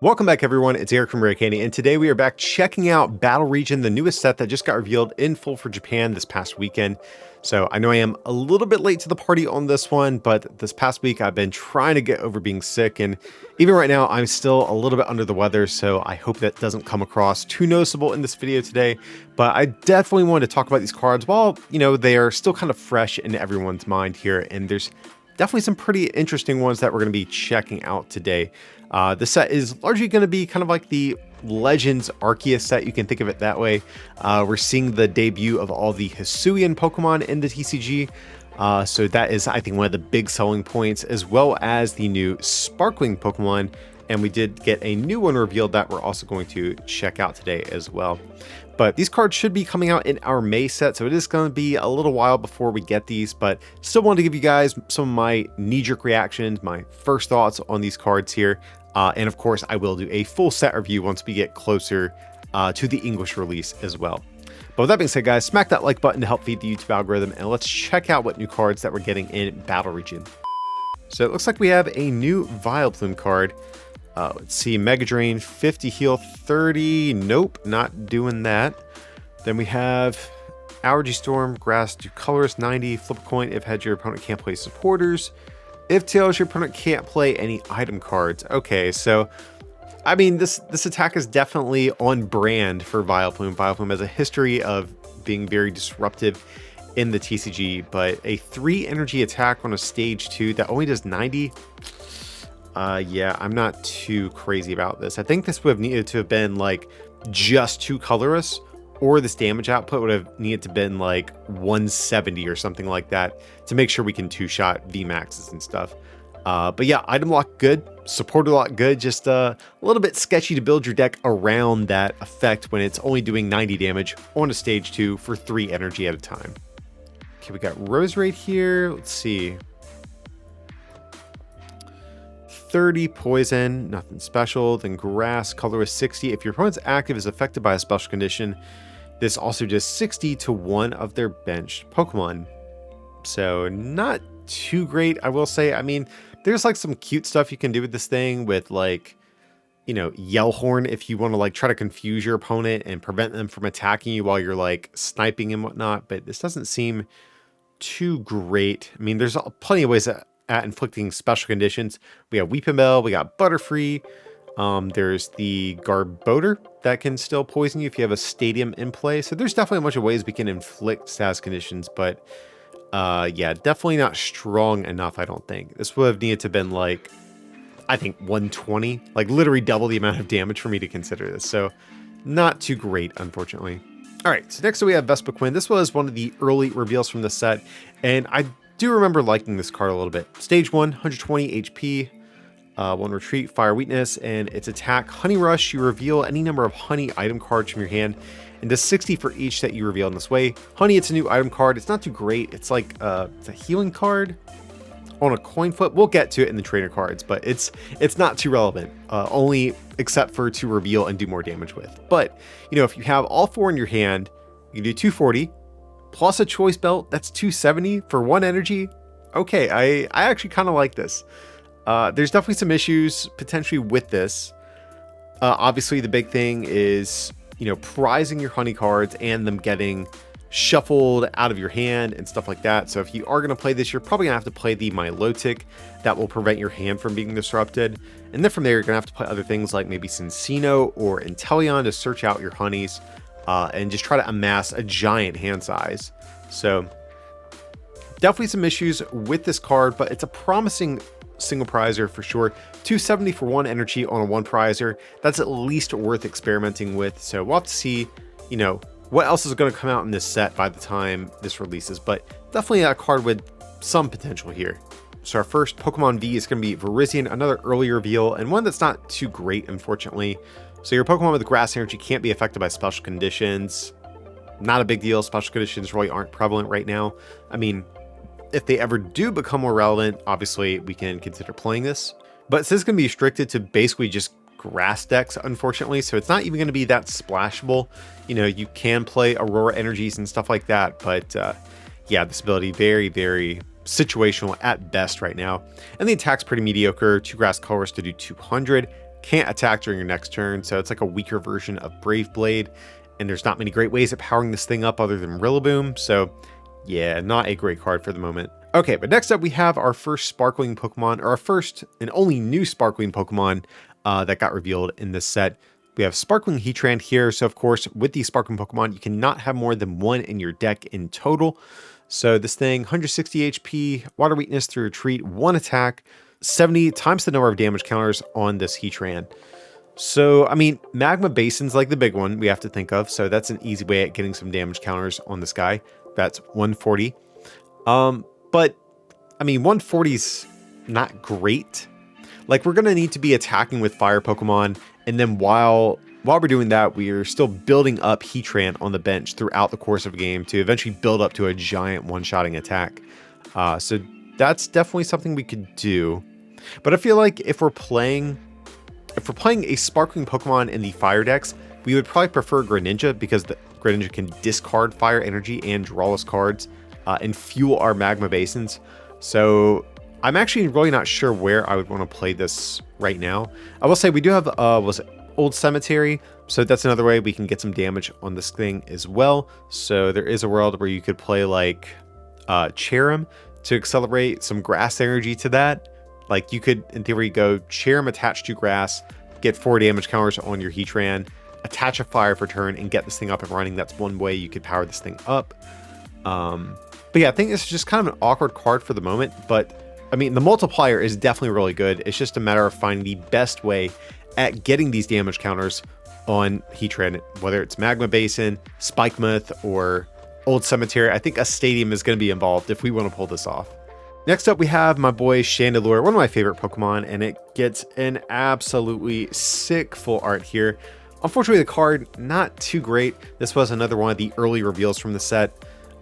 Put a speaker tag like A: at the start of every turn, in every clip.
A: Welcome back everyone, it's Aric from Rare Candy, and today we are back checking out Battle Region, the newest set that just got revealed in full for Japan this past weekend. So I know I am a little bit late to the party on this one, but this past week I've been trying to get over being sick, and even right now I'm still a little bit under the weather, so I hope that doesn't come across too noticeable in this video today. But I definitely wanted to talk about these cards while, they are still kind of fresh in everyone's mind here, and there's definitely some pretty interesting ones that we're going to be checking out today. The set is largely going to be kind of like the Legends Arceus set, you can think of it that way. We're seeing the debut of all the Hisuian Pokemon in the TCG, so that is, I think, one of the big selling points, as well as the new Sparkling Pokemon, and we did get a new one revealed that we're also going to check out today as well. But these cards should be coming out in our May set, so it is going to be a little while before we get these, but still wanted to give you guys some of my knee-jerk reactions, my first thoughts on these cards here. And of course, I will do a full set review once we get closer to the English release as well. But with that being said, guys, smack that like button to help feed the YouTube algorithm, and let's check out what new cards that we're getting in Battle Region. So it looks like we have a new Vileplume card. Let's see, Mega Drain, 50 heal, 30. Nope, not doing that. Then we have Allergy Storm, Grass, do colorless, 90. Flip a coin if heads your opponent can't play supporters. If tails, your opponent can't play any item cards. Okay, so I mean, this attack is definitely on brand for Vileplume. Vileplume has a history of being very disruptive in the TCG, but a 3 energy attack on a stage 2 that only does 90. Yeah, I'm not too crazy about this. I think this would have needed to have been like just 2 colorless, or this damage output would have needed to have been like 170 or something like that to make sure we can 2-shot VMAXs and stuff. But yeah, item lock good, supporter lock good, just a little bit sketchy to build your deck around that effect when it's only doing 90 damage on a stage 2 for 3 energy at a time. Okay, we got Roserade here. Let's see. 30 poison, nothing special. Then grass, colorless, 60. If your opponent's active is affected by a special condition, this also does 60 to one of their benched Pokemon. So not too great, I will say. I mean, there's like some cute stuff you can do with this thing with like, Yellhorn if you want to like try to confuse your opponent and prevent them from attacking you while you're like sniping and whatnot. But this doesn't seem too great. I mean, there's plenty of ways at inflicting special conditions. We have Weeping Bell, we got Butterfree. There's the Garbodor that can still poison you if you have a stadium in play. So there's definitely a bunch of ways we can inflict status conditions, but yeah, definitely not strong enough, I don't think. This would have needed to have been like, I think 120, like literally double the amount of damage for me to consider this. So not too great, unfortunately. All right, so next we have Vespa Quint. This was one of the early reveals from the set, and I do remember liking this card a little bit. Stage 1, 120 HP, 1 retreat, fire weakness, and its attack, Honey Rush. You reveal any number of honey item cards from your hand, and does 60 for each that you reveal in this way. Honey, it's a new item card. It's not too great. It's like it's a healing card on a coin flip. We'll get to it in the trainer cards, but it's not too relevant, only except for to reveal and do more damage with. But if you have all 4 in your hand, you can do 240 plus a choice belt. That's 270 for 1 energy. Okay, I actually kind of like this. There's definitely some issues potentially with this. Obviously the big thing is prizing your honey cards and them getting shuffled out of your hand and stuff like that. So if you are going to play this, you're probably gonna have to play the Milotic that will prevent your hand from being disrupted, and then from there you're gonna have to play other things like maybe Cincino or Inteleon to search out your honeys and just try to amass a giant hand size. So definitely some issues with this card, but it's a promising single prizer for sure. 270 for 1 energy on a 1 prizer. That's at least worth experimenting with. So we'll have to see, what else is going to come out in this set by the time this releases, but definitely a card with some potential here. So our first Pokemon V is going to be Virizion, another early reveal, and one that's not too great, unfortunately. So your Pokemon with grass energy can't be affected by special conditions. Not a big deal. Special conditions really aren't prevalent right now. I mean, if they ever do become more relevant, obviously we can consider playing this. But this is going to be restricted to basically just grass decks, unfortunately. So it's not even going to be that splashable. You can play Aurora energies and stuff like that. But yeah, this ability very, very situational at best right now. And the attack's pretty mediocre. 2 grass colors to do 200. can't attack during your next turn, so it's like a weaker version of Brave Blade, and there's not many great ways of powering this thing up other than Rillaboom, so yeah, not a great card for the moment. Okay, but next up we have our first Sparkling Pokemon, or our first and only new Sparkling Pokemon that got revealed in this set. We have Sparkling Heatran here, so of course with these Sparkling Pokemon, you cannot have more than one in your deck in total. So this thing, 160 HP, Water Weakness through Retreat, 1 attack, 70 times the number of damage counters on this Heatran. So, I mean, Magma Basin's like the big one we have to think of, so that's an easy way at getting some damage counters on this guy. That's 140. But, I mean, 140's not great. Like, we're going to need to be attacking with fire Pokemon, and then while we're doing that, we're still building up Heatran on the bench throughout the course of a game to eventually build up to a giant one-shotting attack. So that's definitely something we could do. But I feel like if we're playing a Sparkling Pokemon in the fire decks, we would probably prefer Greninja, because the Greninja can discard fire energy and draw us cards and fuel our Magma Basins. So I'm actually really not sure where I would want to play this right now. I will say we do have Old Cemetery, so that's another way we can get some damage on this thing as well. So there is a world where you could play like Cherim to accelerate some grass energy to that. Like you could, in theory, go Cherim attached to grass, get 4 damage counters on your Heatran, attach a fire for turn, and get this thing up and running. That's one way you could power this thing up. But yeah, I think it's just kind of an awkward card for the moment. But I mean, the multiplier is definitely really good. It's just a matter of finding the best way at getting these damage counters on Heatran, whether it's Magma Basin, Spikemuth, or Old Cemetery. I think a stadium is going to be involved if we want to pull this off. Next up, we have my boy Chandelure, one of my favorite Pokemon, and it gets an absolutely sick full art here. Unfortunately, the card, not too great. This was another one of the early reveals from the set.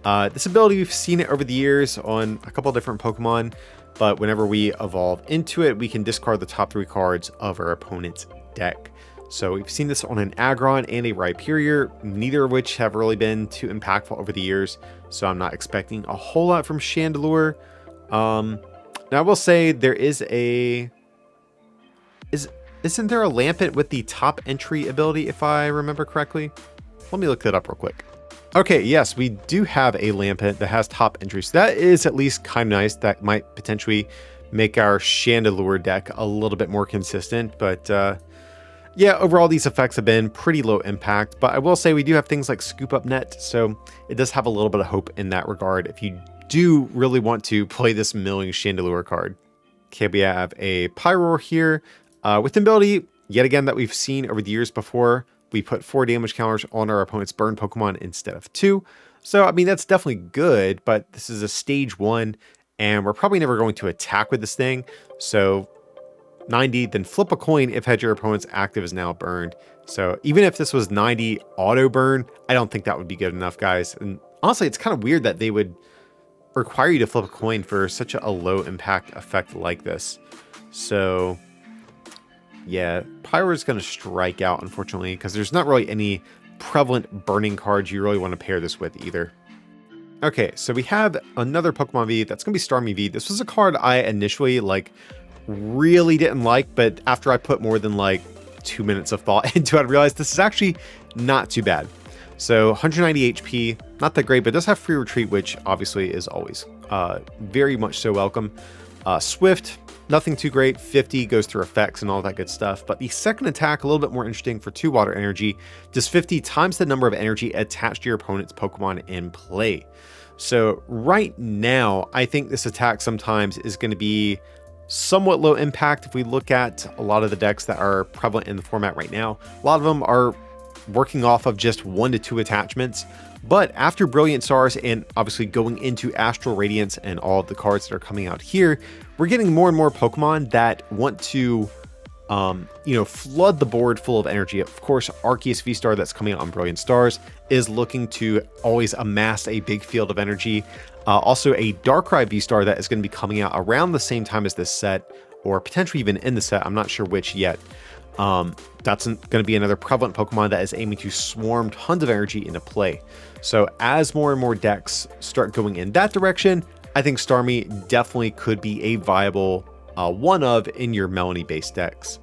A: This ability, we've seen it over the years on a couple different Pokemon, but whenever we evolve into it, we can discard the top 3 cards of our opponent's deck. So we've seen this on an Aggron and a Ryperior, neither of which have really been too impactful over the years, so I'm not expecting a whole lot from Chandelure. Now I will say there is isn't there a Lampent with the top entry ability, if I remember correctly? Let me look that up real quick. Okay, yes, we do have a Lampent that has top entry, so that is at least kind of nice. That might potentially make our Chandelure deck a little bit more consistent, but yeah, overall these effects have been pretty low impact, but I will say we do have things like Scoop Up Net, so it does have a little bit of hope in that regard if you do really want to play this milling Chandelure card. Okay, we have a Pyroar here with an ability, yet again, that we've seen over the years before. We put 4 damage counters on our opponent's burn Pokemon instead of 2. So, I mean, that's definitely good, but this is a stage 1, and we're probably never going to attack with this thing. So, 90, then flip a coin if your opponent's active is now burned. So, even if this was 90 auto burn, I don't think that would be good enough, guys. And honestly, it's kind of weird that they would require you to flip a coin for such a low impact effect like this. So yeah, Pyro is going to strike out, unfortunately, because there's not really any prevalent burning cards you really want to pair this with either. Okay, so we have another Pokemon V that's going to be Starmie V. This was a card I initially really didn't like, but after I put more than 2 minutes of thought into it, I realized this is actually not too bad. So 190 HP, not that great, but it does have free retreat, which obviously is always very much so welcome. Swift, nothing too great. 50 goes through effects and all that good stuff. But the second attack, a little bit more interesting for 2 water energy, does 50 times the number of energy attached to your opponent's Pokemon in play. So right now, I think this attack sometimes is going to be somewhat low impact if we look at a lot of the decks that are prevalent in the format right now. A lot of them are working off of just 1 to 2 attachments. But after Brilliant Stars and obviously going into Astral Radiance and all of the cards that are coming out here, we're getting more and more Pokemon that want to, flood the board full of energy. Of course, Arceus V-Star that's coming out on Brilliant Stars is looking to always amass a big field of energy. Also, a Darkrai V-Star that is going to be coming out around the same time as this set, or potentially even in the set. I'm not sure which yet. That's going to be another prevalent Pokemon that is aiming to swarm tons of energy into play. So as more and more decks start going in that direction, I think Starmie definitely could be a viable one of in your Melanie based decks.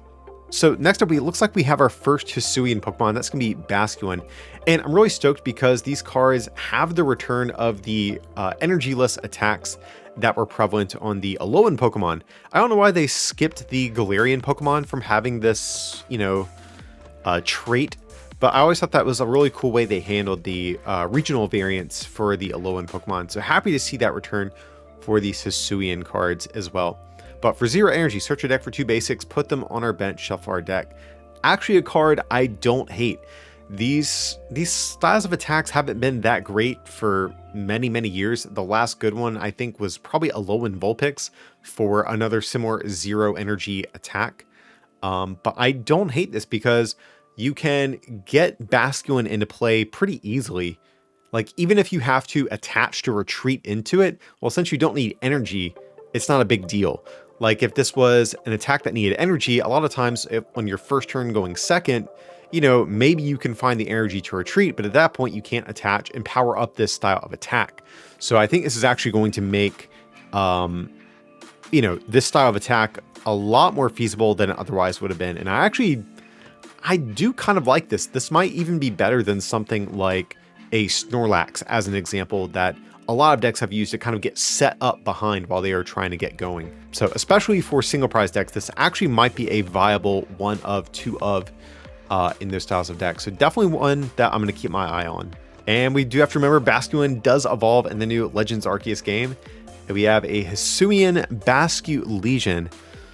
A: So next up, it looks like we have our first Hisuian Pokemon. That's going to be Basculin. And I'm really stoked because these cards have the return of the energyless attacks that were prevalent on the Alolan Pokemon. I don't know why they skipped the Galarian Pokemon from having this, trait, but I always thought that was a really cool way they handled the regional variants for the Alolan Pokemon. So happy to see that return for these Hisuian cards as well. But for 0 energy, search your deck for 2 basics, put them on our bench, shuffle our deck. Actually a card I don't hate. These styles of attacks haven't been that great for many, many years. The last good one I think was probably Alolan Vulpix for another similar 0 energy attack. But I don't hate this because you can get Basculin into play pretty easily. Like, even if you have to attach to retreat into it, well, since you don't need energy, it's not a big deal. Like, if this was an attack that needed energy, a lot of times on your first turn going second, maybe you can find the energy to retreat, but at that point you can't attach and power up this style of attack. So I think this is actually going to make, this style of attack a lot more feasible than it otherwise would have been. And I do kind of like this. This might even be better than something like a Snorlax, as an example, that a lot of decks have used to kind of get set up behind while they are trying to get going. So especially for single prize decks, this actually might be a viable 1 of 2 of in those styles of decks. So definitely one that I'm going to keep my eye on. And we do have to remember Basculin does evolve in the new Legends Arceus game. And we have a Hisuian Basculegion.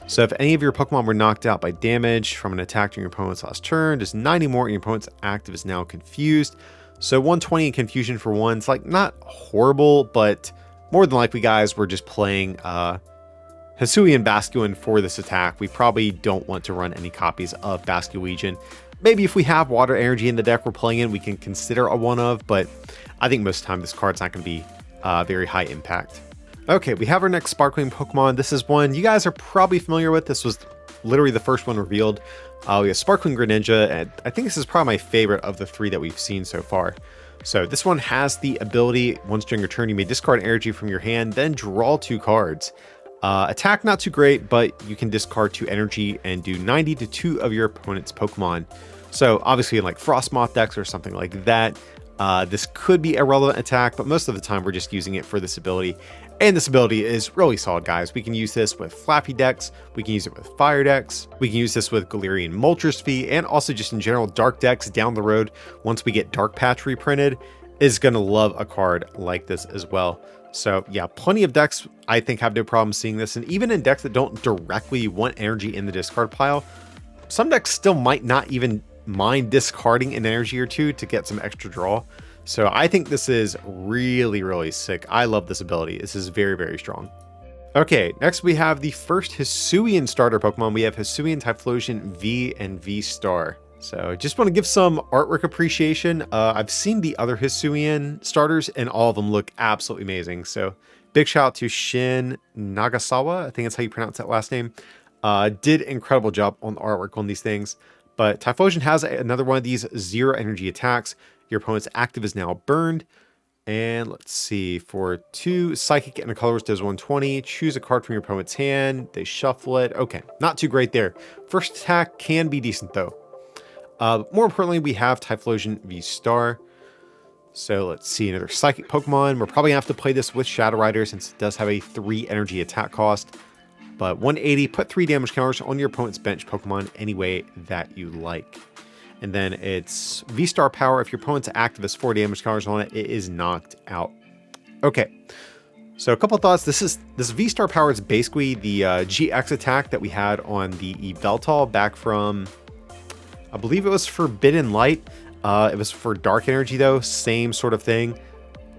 A: So if any of your Pokemon were knocked out by damage from an attack during your opponent's last turn, does 90 more and your opponent's active is now confused. So 120 in confusion for 1. It's like not horrible, but more than likely, guys, we're just playing Hisuian Basculin for this attack. We probably don't want to run any copies of Basculegion. Maybe if we have water energy in the deck we're playing in, we can consider a 1 of, but I think most of the time this card's not going to be very high impact. Okay, we have our next sparkling Pokemon. This is one you guys are probably familiar with. This was literally the first one revealed. We have Sparkling Greninja, and I think this is probably my favorite of the 3 that we've seen so far. So this one has the ability, once during your turn, you may discard energy from your hand, then draw 2 cards. Attack not too great, but you can discard 2 energy and do 90 to 2 of your opponent's Pokemon. So obviously in like Frostmoth decks or something like that, this could be a relevant attack, but most of the time we're just using it for this ability. And this ability is really solid, guys. We can use this with Flappy decks, we can use it with Fire decks, we can use this with Galarian Moltres Fee, and also just in general Dark decks down the road. Once we get Dark Patch reprinted, is going to love a card like this as well. So yeah, plenty of decks I think have no problem seeing this, and even in decks that don't directly want energy in the discard pile, some decks still might not even mind discarding an energy or 2 to get some extra draw. So I think this is really, really sick. I love this ability. This is very, very strong. Okay, next we have the first Hisuian starter Pokemon. We have Hisuian Typhlosion V and V Star. So just want to give some artwork appreciation. I've seen the other Hisuian starters and all of them look absolutely amazing. So big shout out to Shin Nagasawa. I think that's how you pronounce that last name. Did incredible job on the artwork on these things. But Typhlosion has another one of these 0 energy attacks. Your opponent's active is now burned. And let's see, for 2 Psychic and a Colorless does 120. Choose a card from your opponent's hand. They shuffle it. Okay, not too great there. First attack can be decent though. More importantly, we have Typhlosion V Star. So let's see, another Psychic Pokemon. We're probably gonna have to play this with Shadow Rider since it does have a 3 energy attack cost. But 180, put 3 damage counters on your opponent's bench Pokemon any way that you like. And then it's V-Star power. If your opponent's active has 4 damage counters on it, it is knocked out. Okay, so a couple thoughts. This V-Star power is basically the GX attack that we had on the Yveltal back from, I believe it was Forbidden Light. It was for Dark Energy though, same sort of thing.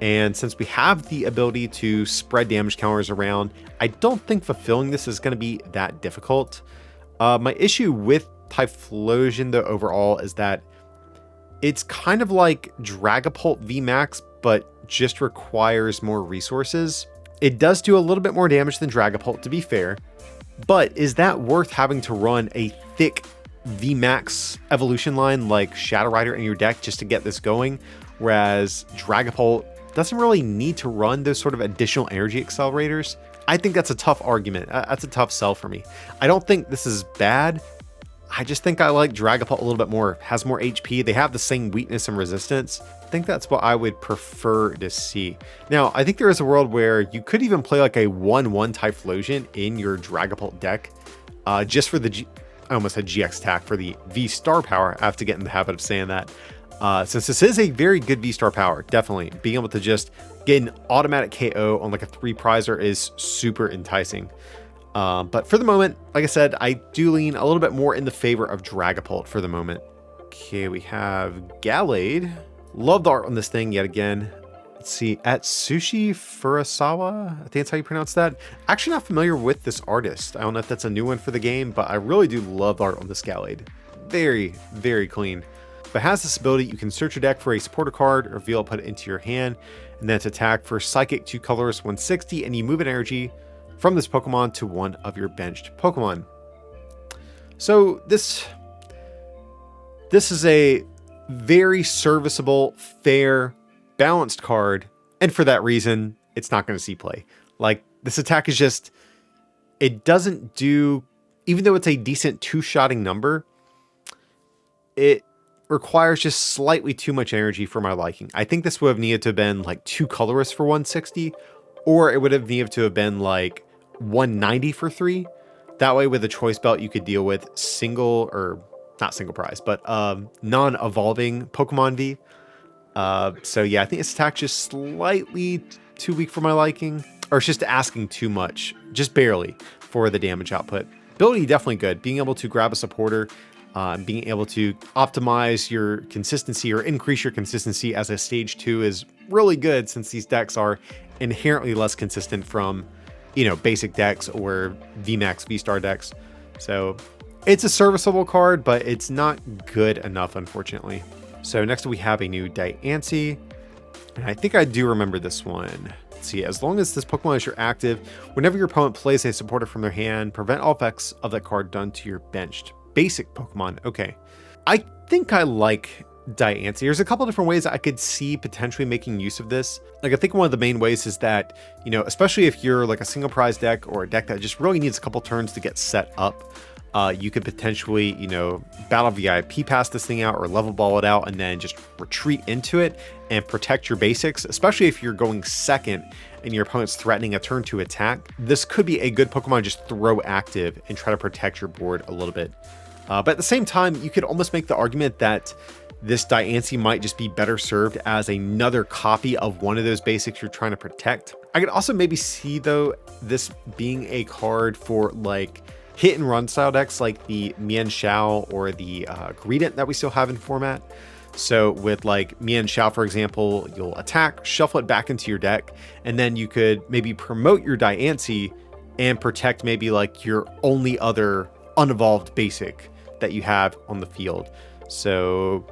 A: And since we have the ability to spread damage counters around, I don't think fulfilling this is going to be that difficult. My issue with Typhlosion though overall is that it's kind of like Dragapult VMAX, but just requires more resources. It does do a little bit more damage than Dragapult, to be fair, but is that worth having to run a thick VMAX evolution line like Shadow Rider in your deck just to get this going? Whereas Dragapult doesn't really need to run those sort of additional energy accelerators. I think that's a tough argument. That's a tough sell for me. I don't think this is bad. I just think I like Dragapult a little bit more. Has more HP. They have the same weakness and resistance. I think that's what I would prefer to see. Now, I think there is a world where you could even play like a 1/1 Typhlosion in your Dragapult deck, just for the I almost had GX attack for the V star power. I have to get in the habit of saying that. Since this is a very good V star power, definitely being able to just get an automatic KO on like a 3 prizer is super enticing. But for the moment, like I said, I do lean a little bit more in the favor of Dragapult for the moment. Okay, we have Gallade. Love the art on this thing yet again. Let's see, Atsushi Furusawa, I think that's how you pronounce that. Actually not familiar with this artist. I don't know if that's a new one for the game, but I really do love the art on this Gallade. Very, very clean. But has this ability, you can search your deck for a supporter card, reveal it, put it into your hand, and then it's attack for Psychic 2 colors 160, and you move an energy from this Pokemon to one of your benched Pokemon. So this is a very serviceable, fair, balanced card, and for that reason, it's not going to see play. Like, this attack is just, it doesn't do, even though it's a decent 2-shotting number, it requires just slightly too much energy for my liking. I think this would have needed to have been like 2 colorless for 160, or it would have needed to have been like 190 for 3. That way with a choice belt, you could deal with single, or not single prize, but non-evolving Pokemon V. So yeah, I think this attack's just slightly too weak for my liking, or it's just asking too much, just barely, for the damage output. Ability definitely good. Being able to grab a supporter, being able to optimize your consistency or increase your consistency as a stage 2 is really good, since these decks are inherently less consistent from, you know, basic decks or VMAX V-Star decks. So it's a serviceable card, but it's not good enough, unfortunately. So next we have a new Diancie, and I think I do remember this one. Let's see, as long as this Pokemon is your active, whenever your opponent plays a supporter from their hand, prevent all effects of that card done to your benched basic Pokemon. Okay, I think I like Diancie. There's a couple different ways I could see potentially making use of this. Like, I think one of the main ways is that, you know, especially if you're like a single prize deck or a deck that just really needs a couple turns to get set up, you could potentially, you know, battle VIP pass this thing out or level ball it out and then just retreat into it and protect your basics, especially if you're going second and your opponent's threatening a turn to attack. This could be a good Pokemon to just throw active and try to protect your board a little bit. But at the same time, you could almost make the argument that this Diancie might just be better served as another copy of one of those basics you're trying to protect. I could also maybe see, though, this being a card for like hit and run style decks like the Mienshao or the Greedent that we still have in format. So with like Mienshao, for example, you'll attack, shuffle it back into your deck, and then you could maybe promote your Diancie and protect maybe like your only other unevolved basic that you have on the field. So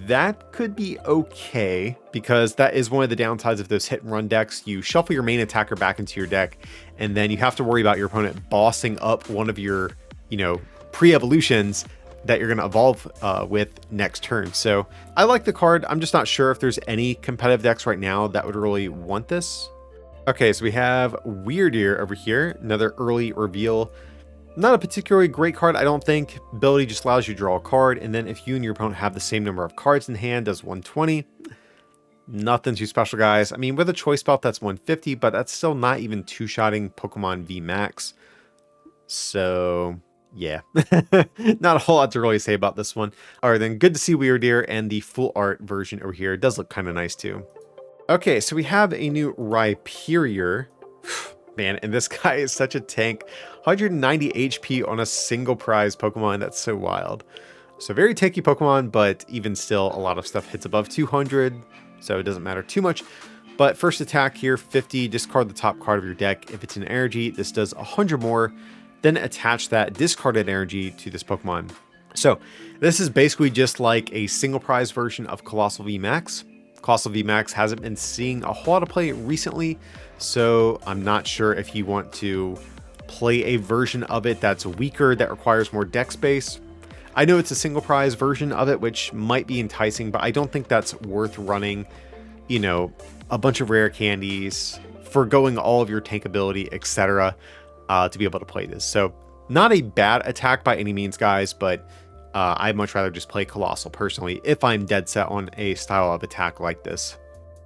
A: that could be okay, because that is one of the downsides of those hit and run decks. You shuffle your main attacker back into your deck, and then you have to worry about your opponent bossing up one of your, you know, pre-evolutions that you're going to evolve with next turn. So I like the card. I'm just not sure if there's any competitive decks right now that would really want this. Okay, so we have Weirdeer over here, another early reveal. Not a particularly great card, I don't think. Ability just allows you to draw a card, and then if you and your opponent have the same number of cards in hand, does 120. Nothing too special, guys. I mean, with a choice belt, that's 150, but that's still not even 2-shotting Pokemon V Max. So yeah, not a whole lot to really say about this one. All right, then, good to see Weirdeer, and the full art version over here. It does look kind of nice too. Okay, so we have a new Ryperior. Man, and this guy is such a tank. 190 HP on a single prize Pokemon. That's so wild. So very tanky Pokemon, but even still, a lot of stuff hits above 200, so it doesn't matter too much. But first attack here, 50, discard the top card of your deck. If it's an energy, this does 100 more. Then attach that discarded energy to this Pokemon. So this is basically just like a single prize version of Colossal VMAX. Colossal VMAX hasn't been seeing a whole lot of play recently, so I'm not sure if you want to play a version of it that's weaker, that requires more deck space. I know it's a single prize version of it, which might be enticing, but I don't think that's worth running, you know, a bunch of rare candies, forgoing all of your tank ability, etc., to be able to play this. So Not a bad attack by any means, guys, but I'd much rather just play Colossal personally if I'm dead set on a style of attack like this.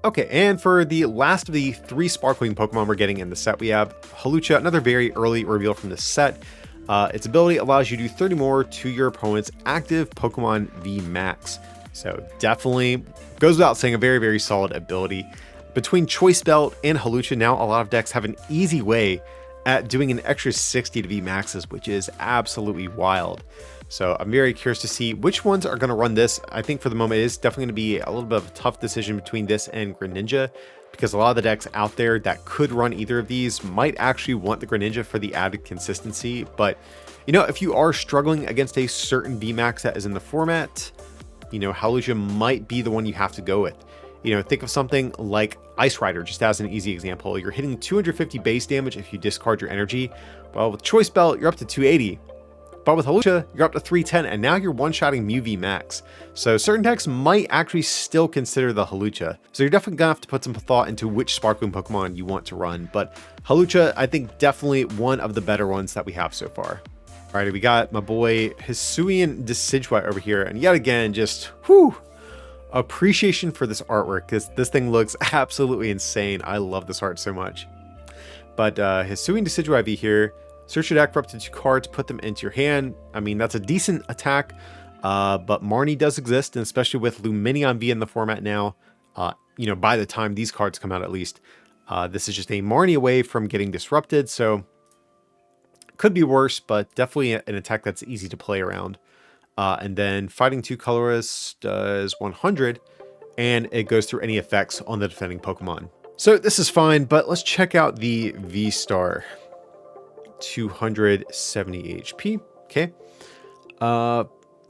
A: Okay, and for the last of the 3 sparkling Pokemon we're getting in the set, we have Hawlucha, another very early reveal from the set. Its ability allows you to do 30 more to your opponent's active Pokemon V Max. So definitely goes without saying, a very, very solid ability. Between Choice Belt and Hawlucha, now a lot of decks have an easy way at doing an extra 60 to V Maxes, which is absolutely wild. So I'm very curious to see which ones are going to run this. I think for the moment it is definitely going to be a little bit of a tough decision between this and Greninja, because a lot of the decks out there that could run either of these might actually want the Greninja for the added consistency. But, you know, if you are struggling against a certain VMAX that is in the format, you know, Hawlucha might be the one you have to go with. You know, think of something like Ice Rider, just as an easy example. You're hitting 250 base damage if you discard your energy. Well, with Choice Belt, you're up to 280. But with Hawlucha, you're up to 310, and now you're one-shotting Mew V Max. So certain decks might actually still consider the Hawlucha. So you're definitely gonna have to put some thought into which Sparkling Pokemon you want to run. But Hawlucha, I think, definitely one of the better ones that we have so far. All right, we got my boy Hisuian Decidueye over here, and yet again, just whew, appreciation for this artwork, because this thing looks absolutely insane. I love this art so much. But Hisuian Decidueye V here. Search your deck for up to 2 cards, put them into your hand. I mean, that's a decent attack, but Marnie does exist, and especially with Lumineon V in the format now, you know, by the time these cards come out at least, this is just a Marnie away from getting disrupted, so could be worse, but definitely an attack that's easy to play around. And then Fighting 2 Colorless does 100, and it goes through any effects on the defending Pokemon. So this is fine, but let's check out the V-Star. 270 HP. Okay. Let's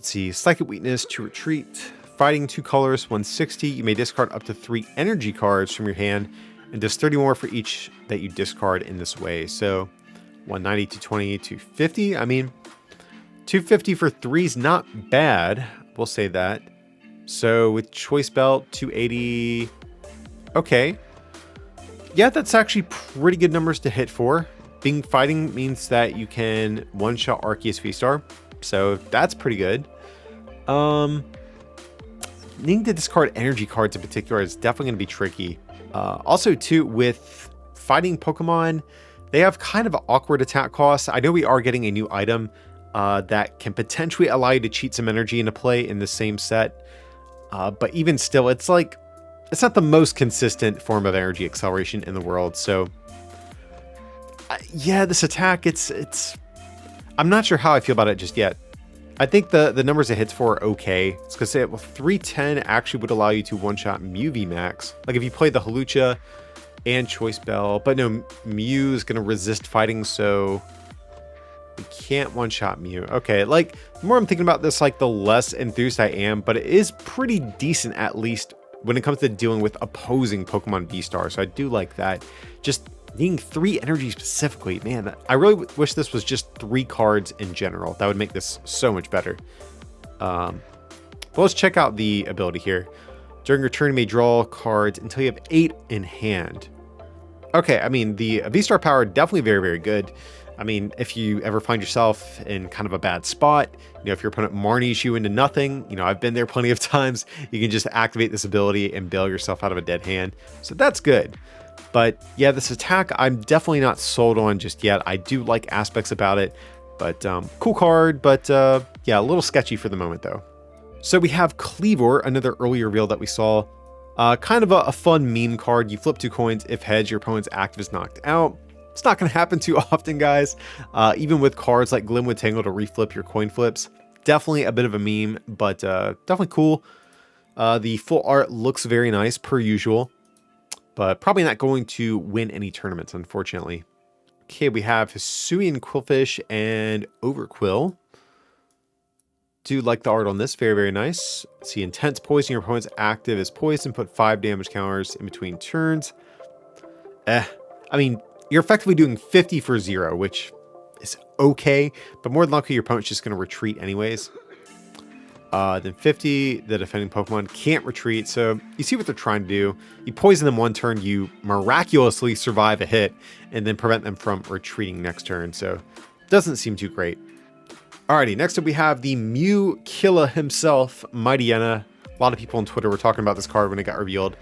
A: see. Psychic Weakness to retreat. Fighting 2 colors, 160. You may discard up to 3 energy cards from your hand, and does 30 more for each that you discard in this way. So 190, 220, 250. I mean, 250 for 3 is not bad. We'll say that. So with Choice Belt, 280. Okay. Yeah, that's actually pretty good numbers to hit for. Being fighting means that you can one-shot Arceus V-Star, so that's pretty good. Needing to discard energy cards in particular is definitely going to be tricky. Also, too, with fighting Pokemon, they have kind of awkward attack costs. I know we are getting a new item that can potentially allow you to cheat some energy into play in the same set, but even still, it's like, it's not the most consistent form of energy acceleration in the world, so yeah, this attack, it's I'm not sure how I feel about it just yet. I think the numbers it hits for are okay. It's because 310 actually would allow you to one-shot Mew V Max. Like if you play the Hawlucha and Choice Bell, but no, Mew is going to resist fighting, so we can't one-shot Mew. Okay, like the more I'm thinking about this, like the less enthused I am, but it is pretty decent at least when it comes to dealing with opposing Pokemon V-Star. So I do like that. Just needing 3 energy specifically, man, I really wish this was just 3 cards in general. That would make this so much better. But let's check out the ability here. During your turn, you may draw cards until you have 8 in hand. Okay, I mean, the V-Star power, definitely very, very good. I mean, if you ever find yourself in kind of a bad spot, you know, if your opponent Marnies you into nothing, you know, I've been there plenty of times, you can just activate this ability and bail yourself out of a dead hand. So that's good. But yeah, this attack, I'm definitely not sold on just yet. I do like aspects about it, but cool card, but yeah, a little sketchy for the moment though. So we have Cleavor, another early reveal that we saw. Kind of a fun meme card. You flip 2 coins. If heads, your opponent's active is knocked out. It's not going to happen too often, guys. Even with cards like Glimwood Tangle to reflip your coin flips. Definitely a bit of a meme, but definitely cool. The full art looks very nice, per usual. But probably not going to win any tournaments, unfortunately. Okay, we have Hisuian Quillfish and Overquill. Do like the art on this. Very, very nice. See, intense poison. Your opponent's active is poison. Put 5 damage counters in between turns. I mean, you're effectively doing 50 for 0, which is okay. But more than likely, your opponent's just going to retreat anyways. Then 50, the defending Pokemon can't retreat. So you see what they're trying to do. You poison them one turn, you miraculously survive a hit, and then prevent them from retreating next turn. So doesn't seem too great. Alrighty, next up we have the Mew killer himself, Mightyena. A lot of people on Twitter were talking about this card when it got revealed.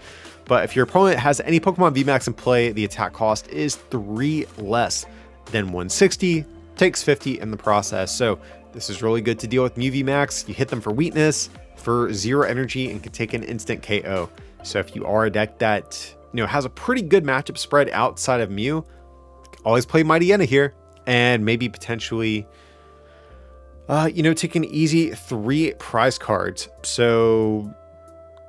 A: But if your opponent has any Pokemon VMAX in play, the attack cost is 3 less than 160, takes 50 in the process. So this is really good to deal with Mew VMAX. You hit them for weakness, for 0 energy, and can take an instant KO. So if you are a deck that has a pretty good matchup spread outside of Mew, always play Mightyena here, and maybe potentially take an easy 3 prize cards. So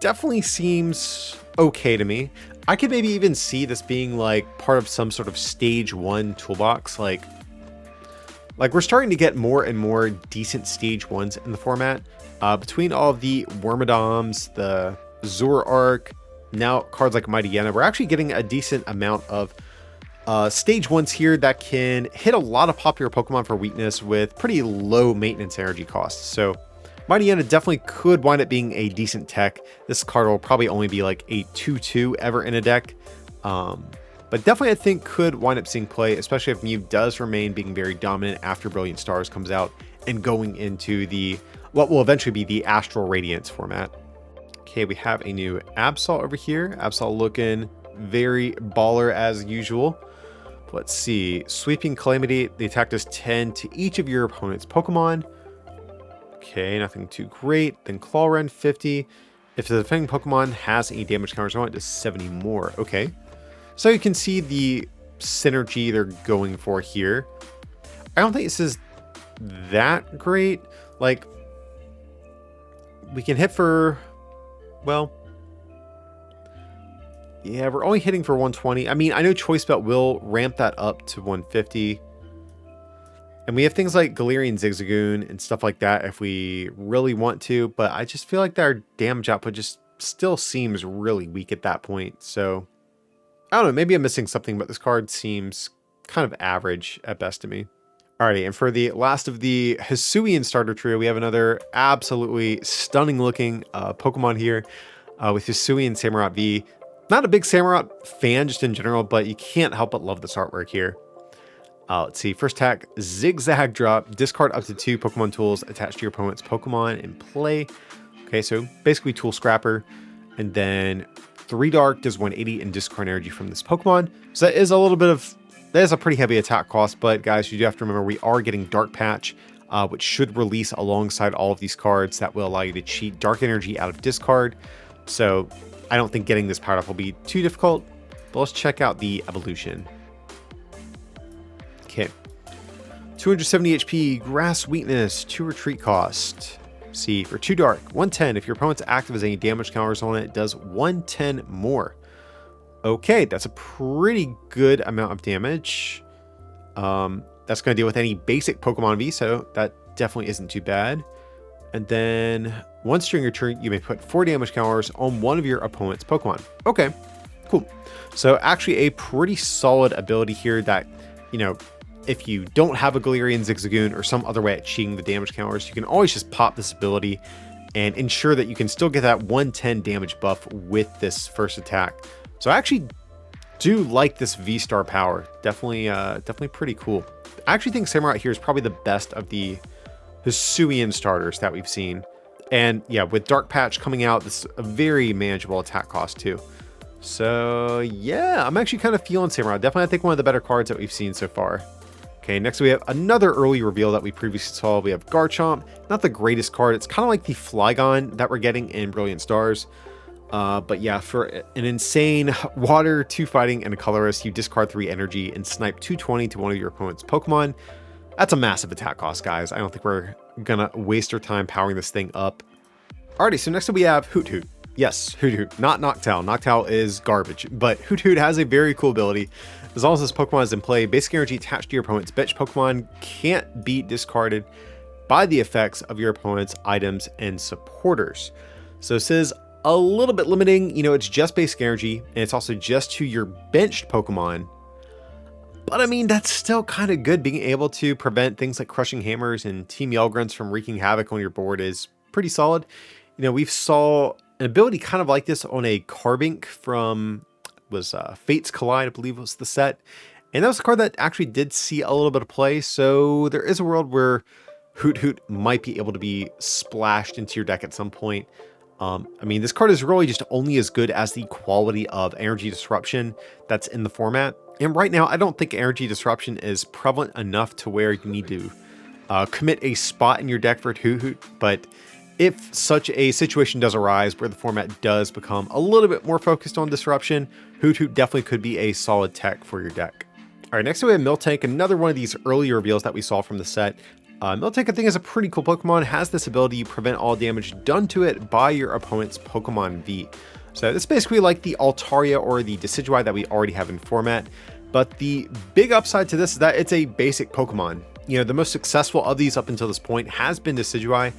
A: definitely seems okay to me. I could maybe even see this being like part of some sort of stage 1 toolbox. Like we're starting to get more and more decent stage 1s in the format. Between all of the Wormadoms, the Zoroark, now cards like Mightyena, we're actually getting a decent amount of stage 1s here that can hit a lot of popular Pokemon for weakness with pretty low maintenance energy costs. So Mightyena definitely could wind up being a decent tech. This card will probably only be like a 2/2 ever in a deck. But definitely I think could wind up seeing play, especially if Mew does remain being very dominant after Brilliant Stars comes out and going into the what will eventually be the Astral Radiance format. Okay, we have a new Absol over here. Absol looking very baller as usual. Let's see. Sweeping Calamity. The attack does 10 to each of your opponent's Pokemon. Okay, nothing too great. Then Claw Rend 50. If the defending Pokemon has any damage counters on it, does 70 more. Okay. So you can see the synergy they're going for here. I don't think this is that great. Like, we can hit for, well, yeah, we're only hitting for 120. I mean, I know Choice Belt will ramp that up to 150. And we have things like Galarian Zigzagoon and stuff like that if we really want to. But I just feel like our damage output just still seems really weak at that point. So, I don't know. Maybe I'm missing something, but this card seems kind of average at best to me. Alrighty, and for the last of the Hisuian starter trio, we have another absolutely stunning looking Pokemon here with Hisuian Samurott V. Not a big Samurott fan just in general, but you can't help but love this artwork here. Let's see. First attack, Zigzag Drop. Discard up to 2 Pokemon tools attached to your opponent's Pokemon in play. Okay, so basically Tool Scrapper. And then 3 Dark does 180 and discard energy from this Pokemon. So that is a little bit of... That is a pretty heavy attack cost, but guys, you do have to remember we are getting Dark Patch, which should release alongside all of these cards that will allow you to cheat Dark Energy out of discard. So I don't think getting this powered up will be too difficult, but let's check out the evolution. Okay, 270 HP, Grass Weakness, 2 Retreat Cost. See, for 2 Dark, 110. If your opponent's active has any damage counters on it, it does 110 more. Okay, that's a pretty good amount of damage. That's going to deal with any basic Pokemon V, so that definitely isn't too bad. And then once during your turn, you may put 4 damage counters on one of your opponent's Pokemon. Okay, cool. So actually a pretty solid ability here that, if you don't have a Galarian Zigzagoon or some other way at cheating the damage counters, you can always just pop this ability and ensure that you can still get that 110 damage buff with this first attack. So I actually do like this V-Star power. Definitely pretty cool. I actually think Samurott here is probably the best of the Hisuian starters that we've seen. And yeah, with Dark Patch coming out, this is a very manageable attack cost too. So yeah, I'm actually kind of feeling Samurott. Definitely I think one of the better cards that we've seen so far. Okay, next we have another early reveal that we previously saw. We have Garchomp. Not the greatest card. It's kind of like the Flygon that we're getting in Brilliant Stars. But yeah, for an insane Water, 2 Fighting, and a Colorless, you discard 3 energy and snipe 220 to one of your opponent's Pokemon. That's a massive attack cost, guys. I don't think we're gonna waste our time powering this thing up. Alrighty, so next up we have Hoot. Yes, Hoot, not Noctowl. Noctowl is garbage, but Hoot has a very cool ability. As long as this Pokemon is in play, basic energy attached to your opponent's bench Pokemon can't be discarded by the effects of your opponent's items and supporters. So this is a little bit limiting. It's just basic energy, and it's also just to your benched Pokemon. But I mean, that's still kind of good. Being able to prevent things like Crushing Hammers and Team Yell Grunts from wreaking havoc on your board is pretty solid. We've saw an ability kind of like this on a Carbink from Fates Collide, I believe was the set. And that was a card that actually did see a little bit of play, so there is a world where Hoot might be able to be splashed into your deck at some point. I mean, this card is really just only as good as the quality of Energy Disruption that's in the format. And right now, I don't think Energy Disruption is prevalent enough to where you need to commit a spot in your deck for Hoot, but if such a situation does arise where the format does become a little bit more focused on disruption, Hoot definitely could be a solid tech for your deck. All right, next we have Miltank, another one of these early reveals that we saw from the set. Miltank, I think, is a pretty cool Pokemon. It has this ability to prevent all damage done to it by your opponent's Pokemon V. So it's basically like the Altaria or the Decidueye that we already have in format. But the big upside to this is that it's a basic Pokemon. You know, the most successful of these up until this point has been Decidueye.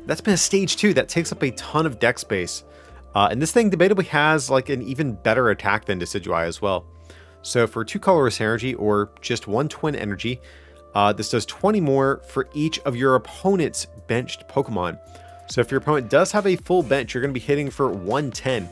A: That's been a stage 2 that takes up a ton of deck space. And this thing debatably has like an even better attack than Decidueye as well. So for 2 colorless energy or just 1 twin energy, this does 20 more for each of your opponent's benched Pokemon. So if your opponent does have a full bench, you're going to be hitting for 110.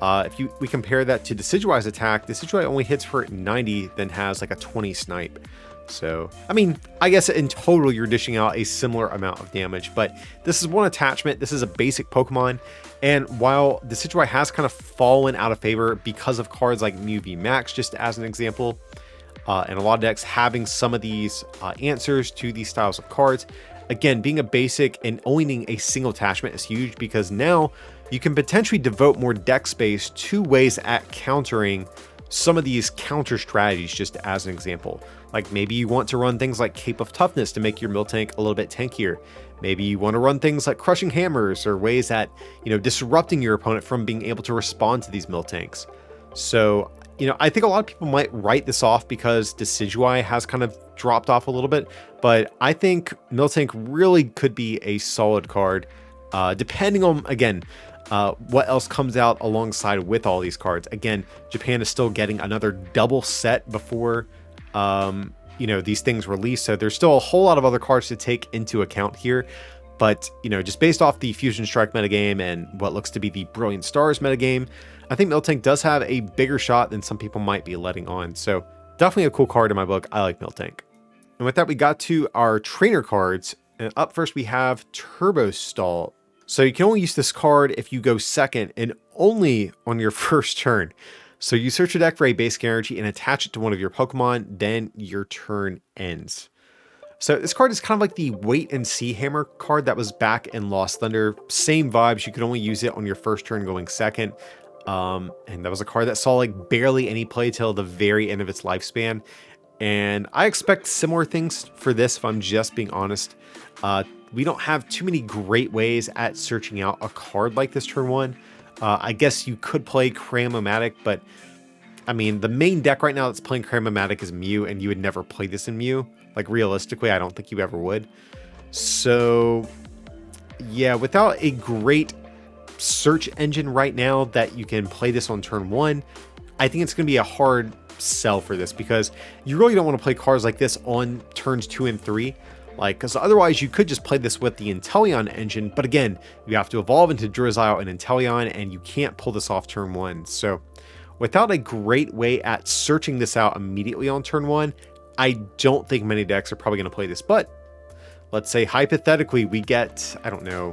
A: If we compare that to Decidueye's attack, Decidueye only hits for 90, then has like a 20 snipe. So, I mean, I guess in total you're dishing out a similar amount of damage, but this is one attachment. This is a basic Pokemon. And while Decidueye has kind of fallen out of favor because of cards like Mew V Max, just as an example, and a lot of decks having some of these answers to these styles of cards, again, being a basic and owning a single attachment is huge because now you can potentially devote more deck space to ways at countering some of these counter strategies, just as an example. Like maybe you want to run things like Cape of Toughness to make your Miltank a little bit tankier. Maybe you want to run things like Crushing Hammers or ways at, you know, disrupting your opponent from being able to respond to these Miltanks. So, you know, I think a lot of people might write this off because Decidueye has kind of dropped off a little bit, but I think Miltank really could be a solid card, depending on, again, what else comes out alongside with all these cards. Again, Japan is still getting another double set before, you know, these things release. So there's still a whole lot of other cards to take into account here. But, you know, just based off the Fusion Strike metagame and what looks to be the Brilliant Stars metagame, I think Miltank does have a bigger shot than some people might be letting on. So definitely a cool card in my book. I like Miltank. And with that, we got to our trainer cards. And up first, we have Turbo Stall. So you can only use this card if you go second and only on your first turn. So you search your deck for a basic energy and attach it to one of your Pokemon, then your turn ends. So this card is kind of like the Wait and See Hammer card that was back in Lost Thunder. Same vibes, you could only use it on your first turn going second. And that was a card that saw like barely any play till the very end of its lifespan. And I expect similar things for this, if I'm just being honest. We don't have too many great ways at searching out a card like this turn one. I guess you could play Cram-O-Matic, but I mean, the main deck right now that's playing Cram-O-Matic is Mew, and you would never play this in Mew. Like, realistically, I don't think you ever would. So, yeah, without a great search engine right now that you can play this on turn one, I think it's going to be a hard sell for this because you really don't want to play cards like this on turns 2 and 3. Like, because otherwise you could just play this with the Inteleon engine, but again, you have to evolve into Drizzile and Inteleon, and you can't pull this off turn 1. So, without a great way at searching this out immediately on turn 1, I don't think many decks are probably going to play this. But let's say hypothetically we get, I don't know,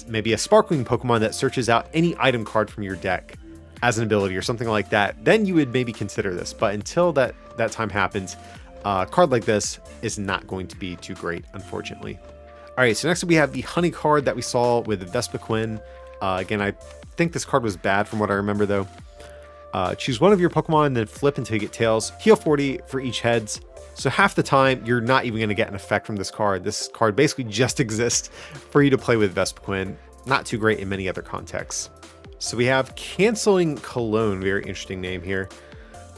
A: maybe a Sparkling Pokemon that searches out any item card from your deck as an ability or something like that, then you would maybe consider this. But until that time happens, a card like this is not going to be too great, unfortunately. All right, so next we have the Honey card that we saw with Vespa Quint. Again, I think this card was bad from what I remember, though. Choose one of your Pokemon, then flip until you get tails. Heal 40 for each heads. So half the time, you're not even going to get an effect from this card. This card basically just exists for you to play with Vespa Quint. Not too great in many other contexts. So we have Canceling Cologne, very interesting name here.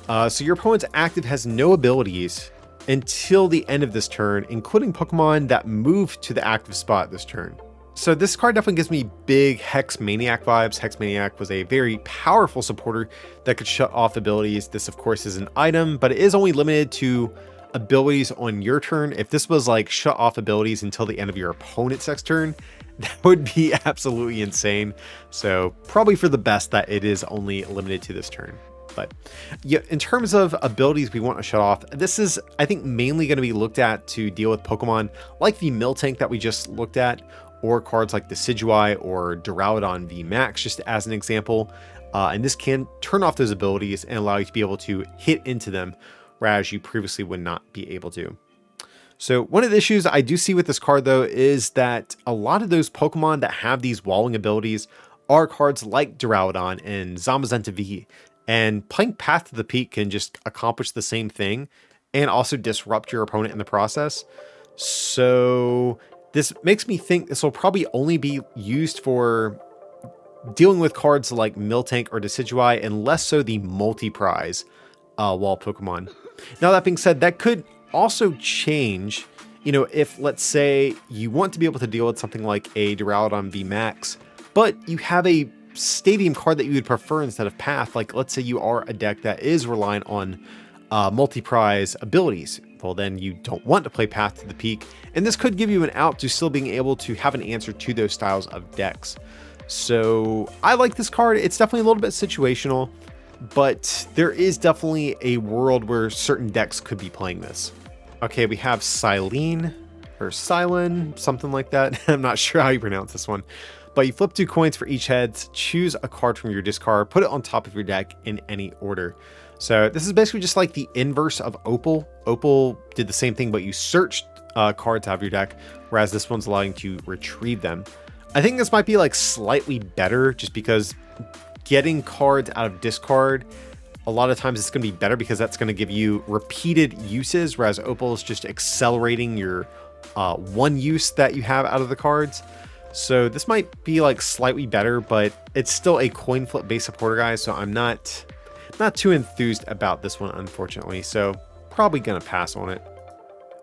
A: So your opponent's active has no abilities until the end of this turn, including Pokemon that move to the active spot this turn. So this card definitely gives me big Hex Maniac vibes. Hex Maniac was a very powerful supporter that could shut off abilities. This, of course, is an item, but it is only limited to abilities on your turn. If this was like shut off abilities until the end of your opponent's next turn, that would be absolutely insane. So probably for the best that it is only limited to this turn. But yeah, in terms of abilities we want to shut off, this is, I think, mainly going to be looked at to deal with Pokemon like the Miltank that we just looked at, or cards like Decidueye or Duraludon VMAX, just as an example. And this can turn off those abilities and allow you to be able to hit into them, whereas you previously would not be able to. So one of the issues I do see with this card, though, is that a lot of those Pokemon that have these walling abilities are cards like Duraludon and Zamazenta V, and playing Path to the Peak can just accomplish the same thing and also disrupt your opponent in the process. So this makes me think this will probably only be used for dealing with cards like Miltank or Decidueye, and less so the multi-prize wall Pokemon. Now, that being said, that could also change, you know, if, let's say, you want to be able to deal with something like a Duraludon VMAX, but you have a stadium card that you would prefer instead of Path. Like, let's say you are a deck that is reliant on multi-prize abilities. Well, then you don't want to play Path to the Peak, and this could give you an out to still being able to have an answer to those styles of decks. So I like this card. It's definitely a little bit situational, but there is definitely a world where certain decks could be playing this. Okay, we have Silene, or Silen, something like that. I'm not sure how you pronounce this one. But you flip 2 coins for each head, choose a card from your discard, put it on top of your deck in any order. So this is basically just like the inverse of Opal. Opal did the same thing, but you searched cards out of your deck, whereas this one's allowing you to retrieve them. I think this might be like slightly better, just because getting cards out of discard, a lot of times it's going to be better because that's going to give you repeated uses, whereas Opal is just accelerating your one use that you have out of the cards. So this might be like slightly better, but it's still a coin flip base supporter, guys. So I'm not too enthused about this one, unfortunately. So probably going to pass on it.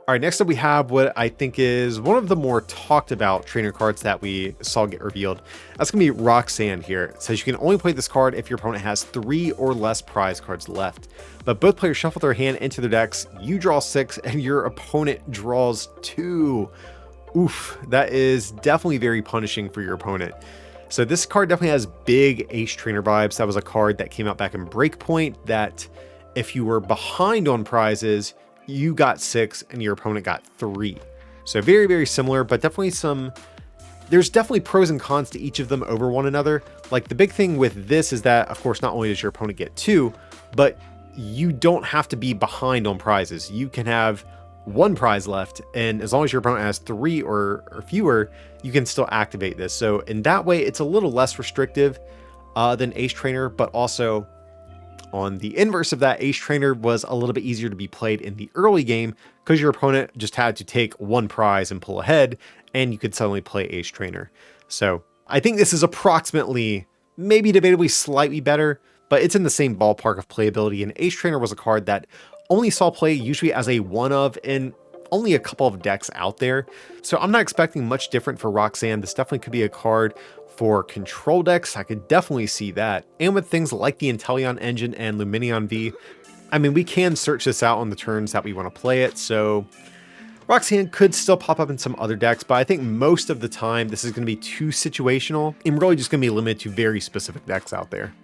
A: All right, next up we have what I think is one of the more talked about trainer cards that we saw get revealed. That's going to be Roxanne here. It says you can only play this card if your opponent has 3 or less prize cards left. But both players shuffle their hand into their decks, you draw 6, and your opponent draws 2. Oof, that is definitely very punishing for your opponent. So this card definitely has big Ace Trainer vibes. That was a card that came out back in Breakpoint that if you were behind on prizes, you got 6 and your opponent got 3. So very, very similar, but definitely there's definitely pros and cons to each of them over one another. Like the big thing with this is that, of course, not only does your opponent get 2, but you don't have to be behind on prizes. You can have 1 prize left, and as long as your opponent has 3 or fewer, you can still activate this. So in that way, it's a little less restrictive than Ace Trainer, but also on the inverse of that, Ace Trainer was a little bit easier to be played in the early game because your opponent just had to take 1 prize and pull ahead, and you could suddenly play Ace Trainer. So I think this is approximately, maybe debatably slightly better, but it's in the same ballpark of playability. And Ace Trainer was a card that only saw play usually as a one of in only a couple of decks out there. So I'm not expecting much different for Roxanne. This definitely could be a card for control decks. I could definitely see that. And with things like the Inteleon engine and Lumineon V, I mean, we can search this out on the turns that we want to play it. So Roxanne could still pop up in some other decks, but I think most of the time this is going to be too situational and really just going to be limited to very specific decks out there.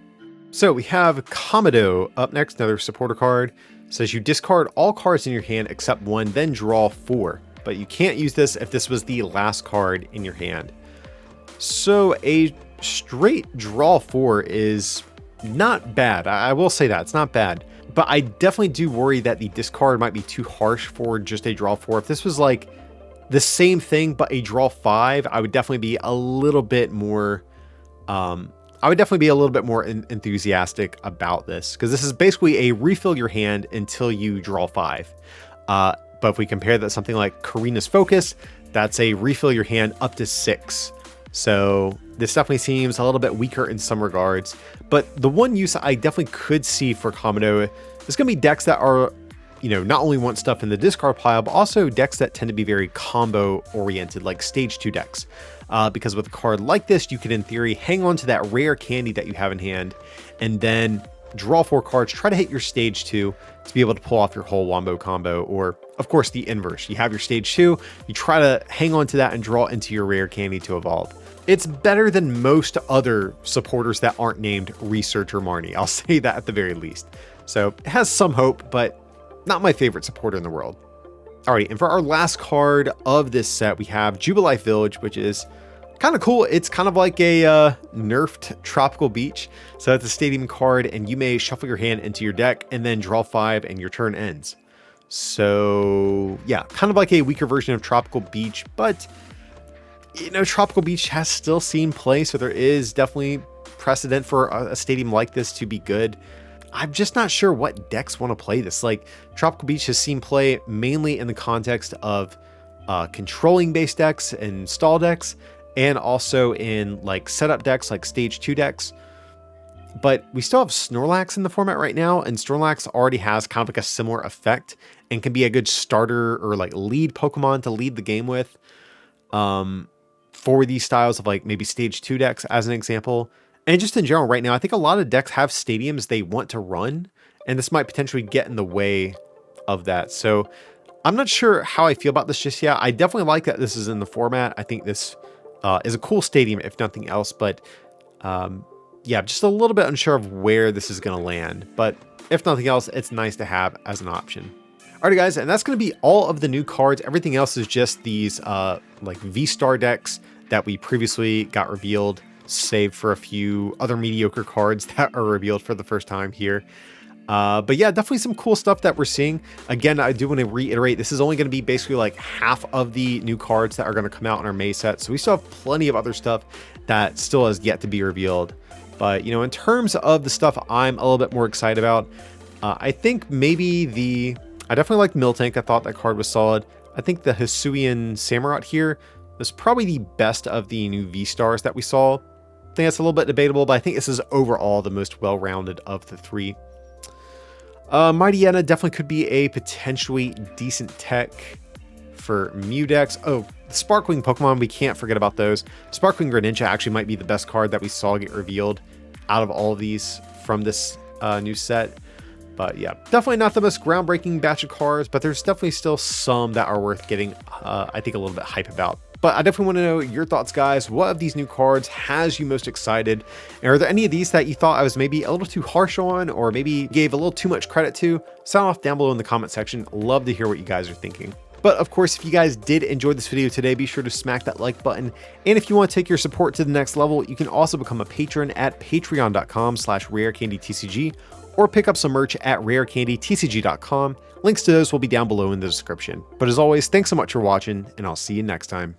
A: So we have Komodo up next, another supporter card. It says you discard all cards in your hand except 1, then draw 4. But you can't use this if this was the last card in your hand. So a straight draw 4 is not bad. I will say that, it's not bad. But I definitely do worry that the discard might be too harsh for just a draw 4. If this was like the same thing but a draw 5, I would definitely be a little bit more enthusiastic about this, because this is basically a refill your hand until you draw 5. But if we compare that to something like Karina's Focus, that's a refill your hand up to 6. So this definitely seems a little bit weaker in some regards. But the one use I definitely could see for Komodo is going to be decks that are, not only want stuff in the discard pile, but also decks that tend to be very combo oriented, like stage 2 decks. Because with a card like this, you can in theory hang on to that rare candy that you have in hand and then draw 4 cards, try to hit your stage 2 to be able to pull off your whole wombo combo, or of course the inverse. You have your stage 2, you try to hang on to that and draw into your rare candy to evolve. It's better than most other supporters that aren't named Researcher Marnie. I'll say that at the very least. So it has some hope, but not my favorite supporter in the world. Alrighty, and for our last card of this set, we have Jubilife Village, which is kind of cool. It's kind of like a nerfed Tropical Beach. So it's a stadium card, and you may shuffle your hand into your deck and then draw 5 and your turn ends. So yeah, kind of like a weaker version of Tropical Beach, but you know, Tropical Beach has still seen play, so there is definitely precedent for a stadium like this to be good. I'm just not sure what decks want to play this. Like, Tropical Beach has seen play mainly in the context of controlling base decks and stall decks, and also in like setup decks, like stage 2 decks. But we still have Snorlax in the format right now, and Snorlax already has kind of like a similar effect and can be a good starter or like lead Pokemon to lead the game with. For these styles of like maybe stage 2 decks as an example. And just in general right now, I think a lot of decks have stadiums they want to run, and this might potentially get in the way of that. So I'm not sure how I feel about this just yet. I definitely like that this is in the format. I think this is a cool stadium if nothing else, but yeah, just a little bit unsure of where this is going to land. But if nothing else, it's nice to have as an option. Alright guys, and that's going to be all of the new cards. Everything else is just these like V-Star decks that we previously got revealed, save for a few other mediocre cards that are revealed for the first time here. But yeah, definitely some cool stuff that we're seeing. Again, I do want to reiterate, this is only going to be basically like half of the new cards that are going to come out in our May set. So we still have plenty of other stuff that still has yet to be revealed. But, you know, in terms of the stuff I'm a little bit more excited about, I think maybe I definitely like Miltank. I thought that card was solid. I think the Hisuian Samurott here was probably the best of the new V-Stars that we saw. I think that's a little bit debatable, but I think this is overall the most well-rounded of the 3. Mightyena definitely could be a potentially decent tech for Mew decks. Oh, the Sparkling Pokemon, we can't forget about those. Sparkling Greninja actually might be the best card that we saw get revealed out of all of these from this new set. But yeah, definitely not the most groundbreaking batch of cards, but there's definitely still some that are worth getting, I think, a little bit hype about. But I definitely want to know your thoughts, guys. What of these new cards has you most excited? And are there any of these that you thought I was maybe a little too harsh on, or maybe gave a little too much credit to? Sound off down below in the comment section. Love to hear what you guys are thinking. But of course, if you guys did enjoy this video today, be sure to smack that like button. And if you want to take your support to the next level, you can also become a patron at patreon.com/rarecandytcg, or pick up some merch at rarecandytcg.com. Links to those will be down below in the description. But as always, thanks so much for watching, and I'll see you next time.